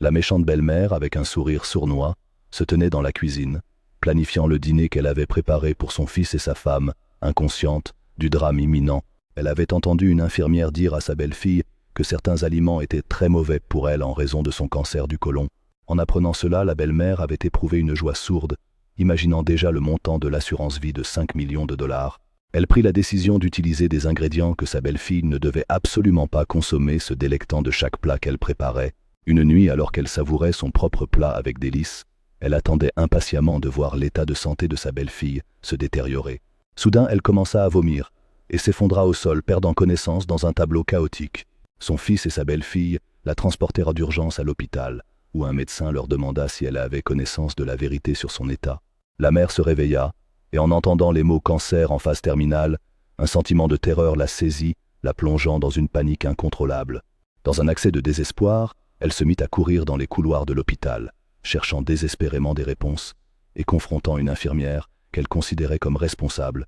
La méchante belle-mère, avec un sourire sournois, se tenait dans la cuisine, planifiant le dîner qu'elle avait préparé pour son fils et sa femme, inconsciente du drame imminent. Elle avait entendu une infirmière dire à sa belle-fille que certains aliments étaient très mauvais pour elle en raison de son cancer du côlon. En apprenant cela, la belle-mère avait éprouvé une joie sourde, imaginant déjà le montant de l'assurance vie de 5 millions de dollars. Elle prit la décision d'utiliser des ingrédients que sa belle-fille ne devait absolument pas consommer, se délectant de chaque plat qu'elle préparait. Une nuit, alors qu'elle savourait son propre plat avec délice, elle attendait impatiemment de voir l'état de santé de sa belle-fille se détériorer. Soudain, elle commença à vomir et s'effondra au sol, perdant connaissance dans un tableau chaotique. Son fils et sa belle-fille la transportèrent d'urgence à l'hôpital, où un médecin leur demanda si elle avait connaissance de la vérité sur son état. La mère se réveilla, et en entendant les mots « cancer » en phase terminale, un sentiment de terreur la saisit, la plongeant dans une panique incontrôlable. Dans un accès de désespoir, elle se mit à courir dans les couloirs de l'hôpital, cherchant désespérément des réponses, et confrontant une infirmière qu'elle considérait comme responsable